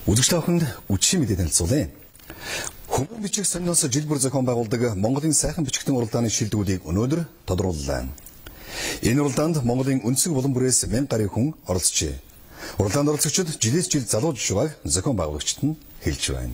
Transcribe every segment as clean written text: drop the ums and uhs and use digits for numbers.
Үзэгч тааханд үдшийн мэдээ танилцуулъя. Хүмүүн бичиг сониноос жил бүр зохион байгуулдаг Монголын сайхан бичигтэн уралдааны шилдэгүүдийг өнөөдөр тодрууллаа. Энэ уралдаанд Монголын өнцөг булан бүрээс 1000 гаруй хүн оролцжээ. Уралдаанд оролцогчид жилээс жил залууж байгааг зохион байгуулагчид нь хэлж байна.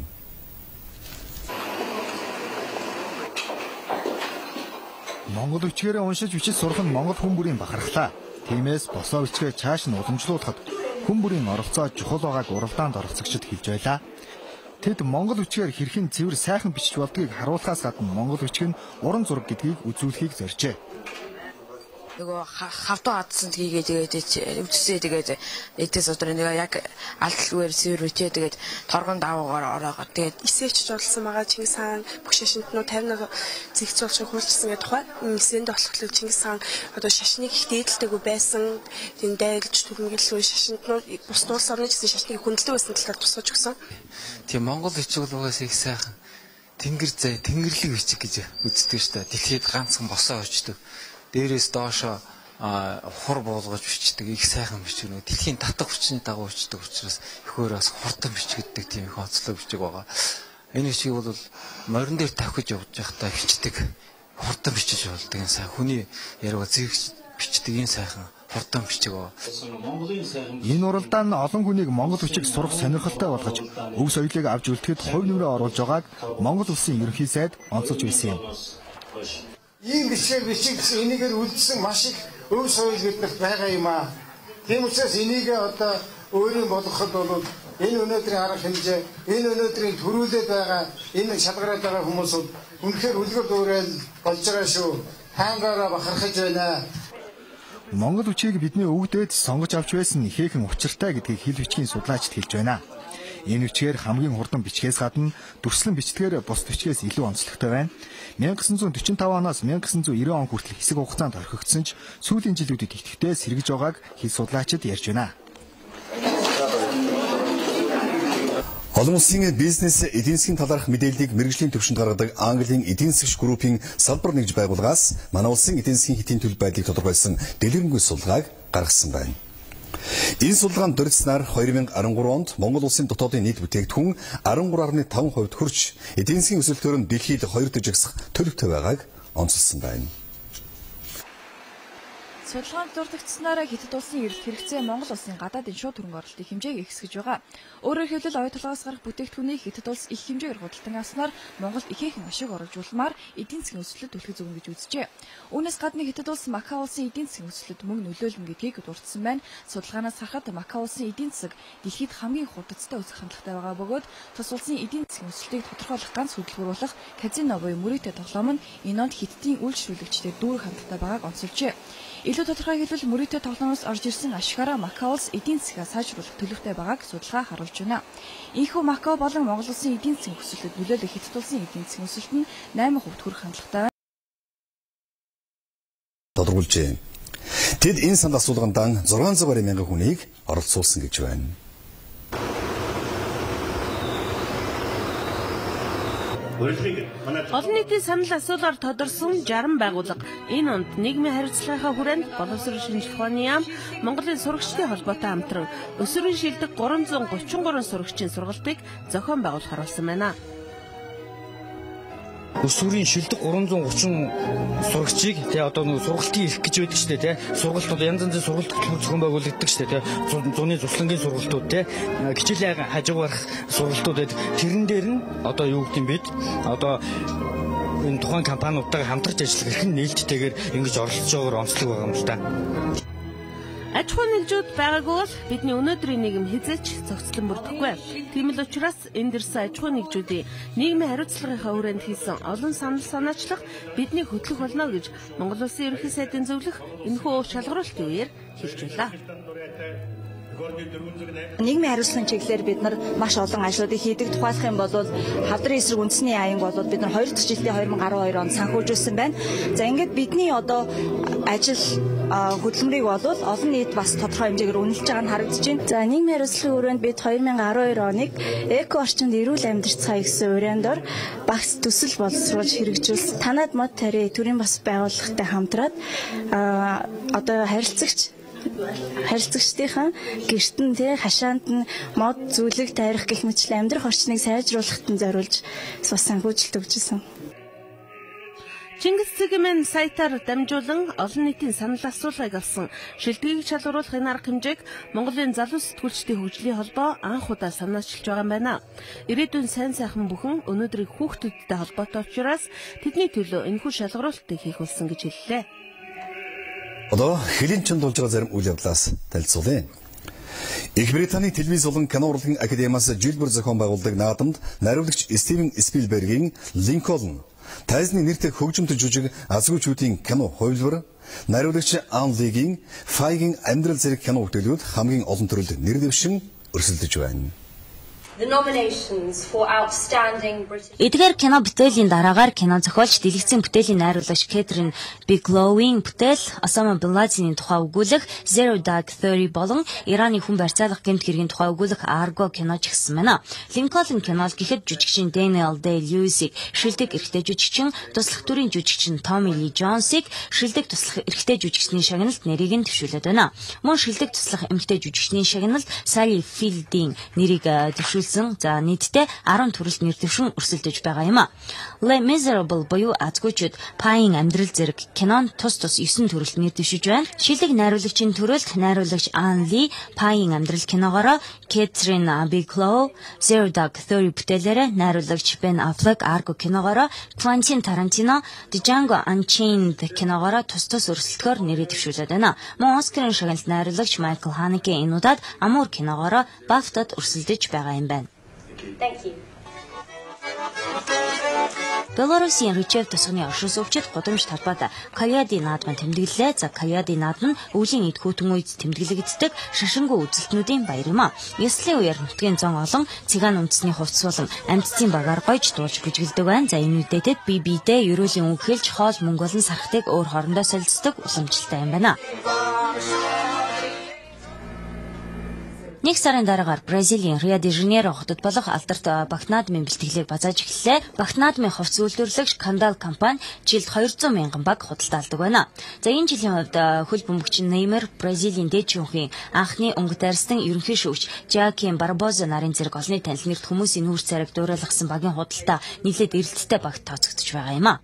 Монгол үчгээрээ уншиж бичиж сурах нь монгол хүн бүрийн бахархлаа. Тиймээс босоо үчгээ цааш нь уламжлуулахад хүн бүрийн оролцоо чухал байгааг уралдаанд оролцогчид хэлж байлаа. Тэд монгол үчгээр хэрхэн цэвэр сайхан бичиж болдгийг харуулахаас гадна монгол үчиг нь уран зураг гэдгийг үзүүлэхийг зоржээ. Нөгөө хавтаа гадсан хийгээд үтсээ тэгээд эдээс өдөр нэг яг алдлгүй цэвэр үчээ тэгээд торгонд даваагаар ороогоо тэгээд эсээч жуулсан байгаа Чингис хаан бүх шашинтнууд 50 зэгцүүлж хуульчсан гэдэг тухай эсэнд болохоор Чингис хаан одоо шашныг их дээдэлтэйгүй байсан тийм дайлж түрмэглгүй шашинтнууд бус улс орны гэсэн шашныг хүндэлдэг байсан талаар тусгаж өгсөн. Тийм Монгол бичиг бол угаасаа их сайхан тэнгэрлэг бичиг гэж үздэг шүү дээ. Дэлхийд ганцхан босоо очдөг. Дээрээс доошо хур буулгаж бичдэг их сайхан бичиг нэг дэлхийн татах хүчний дагуу бичдэг учраас ихөөр бас хурдан бичигддэг тийм их онцлог бичиг байгаа. Энэ бичиг бол морин дээр тавхиж явж байхдаа бичдэг хурдан бичиж болдог энэ сайн хүний яриага зэрэг бичдэг энэ сайхан хурдан бичиг байгаа. Энэ уралдаан нь олон хүнийг монгол бичиг сурах сонирхолтой болгож өв соёлыг авч үлдэхэд хувь нэмрээ оруулж байгааг Монгол улсын ерөнхий сайд онцолж байсан юм. Ийм бичиг энийгээр үлдсэн маш их өв соёл гэдэгт байгаа юм аа. Тийм учраас энийг одоо өөрийн болгоход бол энэ өнөөдрийн арга хэмжээ, энэ өнөөдрийн төрүүлээд байгаа энэ шалгараад байгаа хүмүүс үнэхээр үлгэр дуурайл болж байгаа шүү. Хаангаараа бахархаж байна. Монгол үчийг бидний өвгдөөд сонгож авч байсан ихээхэн учиртай гэдгийг хэл бичгийн судлаачид хэлж байна. Энэ үчгээр хамгийн хурдан бичгээс гадна дүрслэн бичдгээр бус бичгээс илүү онцлогтой байна. 1945 оноос 1990 он хүртэл хэсэг хугацаанд орхигдсон ч сүүлийн жилүүдэд идэвхтэй сэргэж байгааг хэл судлаачид ярьж байна. Олон улсын бизнес эдийн засгийн талаарх мэдээллийг мэргэжлийн төвшөнд гаргадаг Английн эдийн засгч группийн салбар нэгж байгууллагаас манай улсын эдийн засгийн хэтийн төлөв байдлыг тодорхойлсон дэлгэрэнгүй судалгааг гаргасан байна. Энэ судалгаанд дурдсанаар 2013 онд Монгол улсын дотоодын нийт бүтээгдэхүүн 13.5% хүрч эдийн засгийн өсөлтөөр нь дэлхийд 2 дижигсах төлөвтэй байгааг онцолсон байна. Судалгаанд дурдгдсанаараа Хятад улсын эрэлт хэрэгцээ Монгол улсын гадаадын шууд хөрөнгө оруулалтын хэмжээг ихсгэж байгаа. Өөрөөр хэлбэл оюу толгоос гарах бүтээгдэхүүнийг Хятад улс их хэмжээгээр худалдан авснаар Монгол ихээхэн ашиг оруулжуулмаар эдийн засгийн өсөлтөд түлхэж өгнө гэж үзжээ. Үүнээс гадна Хятад улс Макао улсын эдийн засгийн өсөлтөд мөнгө нөлөөлнө гэдгийг дурдсан байна. Судалгаанаас харахад Макао улсын эдийн засаг дэлхийд хамгийн хурдцтай өсөх хандлагатай байгаа бөгөөд тус улсын эдийн засгийн өсөлтийг тодорхойлох ганц хөдөлгөөруулах казино буюу мөрөөдө тоглоом нь энэ онд Хятадын үйлчлүүлэгчдээр дүүрэх хандлагатай байгааг онцолжээ. Илүү тодорхой хэлбэл мөрөөдө тоглоомоос орж ирсэн ашигаараа Макао улс эдийн засгаа сайжруулах төлөвтэй байгааг судалгаа харуулж байна. Ийхүү Макао болон Монгол улсын эдийн засгийн өсөлтөд нөлөөлөх Хятад улсын эдийн засгийн өсөлт нь 8% хүрэх хандлагатай байна. Тодорхойлжээ. Тэд энэ санд асуулганд 600 гаруй мянган хүнийг оролцуулсан гэж байна. Олон нийтийн санал асуулаар тодорсон 60 байгууллага энэ онд нийгмийн харилцаагийнхаа хүрээнд боловсрол шинжлэх ухааны яам, Монголын сурагчдын холбоотой хамтран өсвөрийн шилдэг 333 сурагчийн сургалтыг зохион байгуулахар болсон байна. Өсвөрийн шилдэг 330 сурагчийг одоо нэг сургалтын ирэх гэж байдаг шүү дээ тий. Сургалтууд янз янзын сургалт хөтөлбөр зохион байгуулагддаг шүү дээ тий. Зуны цуслангийн сургалтууд тий. Хичээлийн хажуугарах сургалтууд байдаг. Тэрэн дээр нь одоо юу гэдэг юм бид одоо энэ тухайн компаниудтайгаа хамтарч ажиллах хэрхэн нээлттэйгээр ингэж оролцож байгаагаар онцлог байгаа юм л да. Аж ахуй нэгжүүд байгаагүй бол бидний өнөөдрийн нийгэм хязгаарч зохицлон бүрдэхгүй. Тийм л учраас энд ирсэн аж ахуй нэгжүүдийн нийгмийн хариуцлагынхаа хүрээнд хийсэн олон санал санаачлах бидний хөтлөх болно гэж Монгол улсын ерөнхий сайдын зөвлөх энэхүү шалгаруулалтын үеэр хэлж байлаа. Нийгмийн хариуцлагын чиглэлээр бид нар маш олон ажлуудыг хийдэг. Тухайлах юм бол хавдрын эсрэг үндэсний аян бол бид нар 2 дахь жилдээ 2012 онд санхүүжүүлсэн байна. За ингээд бидний одоо ажил хөдөлмөрийг бол олон нийт бас тодорхой хэмжээгээр үнэлж байгаа нь харагдаж байна. За нийгмийн хариуцлагын хүрээнд бид 2012 оныг эко орчинд эрүүл амьдрах цай гэсэн урьяндор багц төсөл боловсруулж хэрэгжүүлсэн. Танад мод тари төрийн бас байгууллагатай хамтраад одоо харилцагч харилцагчдынхаа гэрт нь тий хашаанд нь мод зүйлэг тайрах гэх мэтлэн амьдрах орчныг сайжруулахад нь зориулж бас санхүүжилт өгчээсэн. Чингис цэгийн сайтаар дамжуулан олон нийтийн санал асуулгыг авсан шилдгийг шалгаруулахын арга хэмжээг Монголын залуу сэтгүүлчдийн хөгжлийн холбоо анх удаа санаачилж байгаа юм байна. Ирээдүйн сайн сайхан бүхэн өнөөдрийг хүүхдүүдтэй холбоотой учраас тэдний төлөө энэхүү шалгаруулалтыг хийх болсон гэж хэллээ. Одоо хэлийн чонд болж байгаа зарим үйл явдлаас танилцуулъя. Их Британий телевиз болон кино урлагийн академиас жил бүр зохион байгуулдаг наадамд найруулагч Стивен Спилбергийн Линкольн тайзны нэртэй хөгжимтэй жүжиг азгүйчүүдийн кино хувилбар, найруулагч Ан Лигийн Файгийн амьдрал зэрэг кино бүтээлүүд хамгийн олон төрөлд нэр дэвшин өрсөлдөж байна. Эдгээр кино бүтээлийн дараагаар кино зохиолч дэлгэцийн бүтээлийн найруулагч Кэтрин Биглоуийн бүтээл Осама бин Ладений тухай өгүүлэх Zero Dark Thirty болон Ираны хүн барьцаалах гэмт хэргийн тухай өгүүлэх Argo кино ч гэсэн байна. Линкольн кинол гэхэд жүжигчин Daniel Day-Lewis-ийг шилдэг эрэгтэй жүжигчин, туслах төрийн жүжигчин Tommy Lee Jones-ийг шилдэг туслах эрэгтэй жүжигчний шагналд нэрийг нь төвшүүлээд байна. Мөн шилдэг туслах эмэгтэй жүжигчний шагналд Sally Field-ийн нэрийг төвшүүлсэн. За нийтдээ 10 төрөлд нэр дэвшин өрсөлдөж байгаа юм а. Les Miserables буюу азгүйчүүд Pie-ийн амьдрал зэрэг кинонд тус 9 төрөлд нэр дэвшиж байна. Шилдэг найруулагчийн төрөлд найруулагч Ann Lee Pie-ийн амьдрал киногоороо, Catherine Bigelow Zero Dark Thirty бүтээлээрээ, найруулагч Ben Affleck Argo киногоороо, Quentin Tarantino Django Unchained киногоороо тус өрсөлдөхөөр нэрээ дэвшүүлээд байна. Мөн Оскарын шагналд найруулагч Michael Haneke энэ удаад Amour киногоороо BAFTA-д өрсөлдөж байгаа юм байна. Thank you. Белорусын Речев тусганы оршин суугчид гудамж талбайд Каяди наадмын тэмдэглэлээ. За Каяди наадам нь өвлийн эд хөтөн үед тэмдэглэгддэг шашингүй үзэлтнүүдийн баяр юм а. Ёслолын үеэр нутгийн зон олон цыган үндэсний хувцс болон амьдцын багаар гойж дуулж бүжгэлдэг байна. За энэ үедээ бие биедээ ерөөлийн үг хэлж хоол мөнгө болон сархтыг өөр хоорондоо солилцдог уламжлалтай юм байна. Нэг сарын дараагаар Бразилийн Рио де Жанейро хотод болох алдарт багт наадмын бэлтгэлийг базааж эхэллээ. Багт наадмын хувцс үйлдвэрлэгч Кандал компани жилд 200 мянган баг худалдаалдаг байна. За энэ жилийн хувьд хөл бөмбөгч Неймар, Бразилийн дээд шүүхийн анхны өнгөт арьстан ерөнхий шүүгч Жаким Барбоза нарын зэрэг олонний танил нэрт хүмүүсийн нүүр царайг дуурайлгасан багийн худалдаа нэлээд эрэлттэй багт тооцогдож байгаа юм а.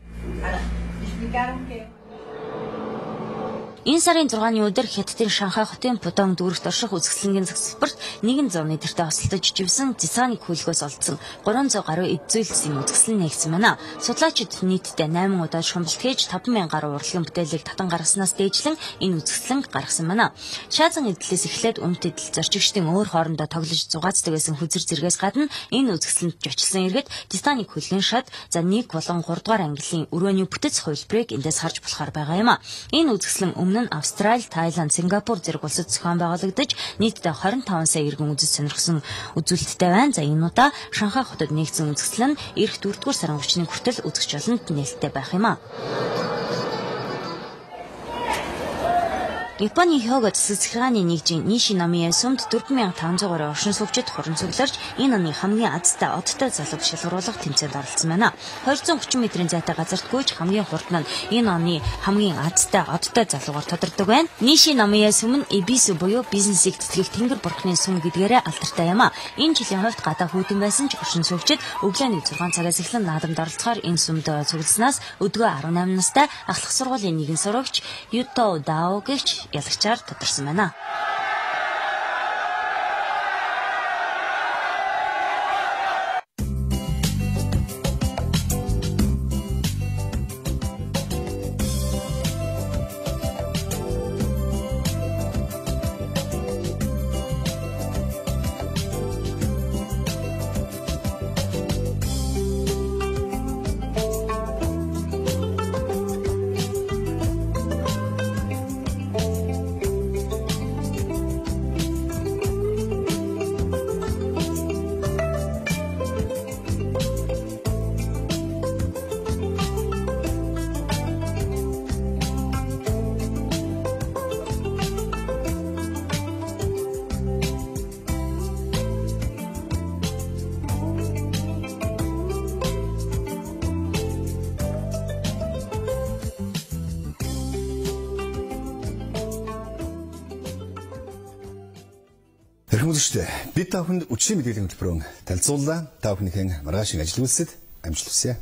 Энэ сарын 6-ны өдөр Хятадын Шанхай хотын Пудong дүүрэгт орших үзэсгэлэнгийн загсалбарт 100 нийтэртэй осолдож живсэн Титаник хөлгөөс олдсон 300 гаруй эд зүйлсийн үзэсгэлэн нэгсэн байна. Судлаачид нийтдээ 8 удаа шумбалт хийж 50000 гаруй урлагийн бүтээлийг татан гаргаснаас дээжлэн энэ үзэсгэлэн гаргасан байна. Шаазан эдлээс эхлээд өмд эдэл зорчигчдын өөр хоорондоо тоглож зугаацдаг байсан хүзэр зэргээс гадна энэ үзэсгэлэнд жочилсан иргэд Титаник хөлгийн шат за 1 болон 3 дугаар ангиллын өрөөний бүтэц хувилбарыг эндээс харж болохоор байгаа юм а. Энэ үзэсгэлэн Австрали, Тайланд, Сингапур зэрэг улсад зохион байгуулагдаж нийтдээ 25 сая иргэн үзэж сонирхсан үзүүлэлттэй байна. За энэ удаа Шанхай хотод нэгдсэн үзэсгэлэн нь эх 4-р сарын 30-ны хүртэл үзэгч олонд нээлттэй байх юм а. Японы Хёго цэцэглэгааны нэгжийн Нишиномия сумд 4500 гаруй оршин суугчид хуран цугларч энэ оны хамгийн азтай одтой залууг шалгаруулах тэмцээнд оролцсон байна. 230 м-ийн зайтай газарт гүйж хамгийн хурдан нь энэ оны хамгийн азтай одтой залуугаар тодордог байна. Нишиномия сум нь Эбису буюу бизнесийг цэцгэх тэнгэр бурхны сум гэдгээрээ алдартай юм а. Энэ жилийн хувьд гадаа хүйтэн байсан ч оршин суугчид өглөөний 6 цагаас эхлэн наадамд оролцохоор энэ сумд цугласнаас өдгөө 18 настай ахлах сургуулийн нэгэн сурагч Юто Дао гэгч ялагчаар тодорсон байна. Хэрхэн үзэгчдээ бид та бүхэнд үдшийн мэдээллийн хөтөлбөрөөр танилцууллаа. Та бүхнийхэн маргаашийн ажил үйлсэд амжилт хүсье.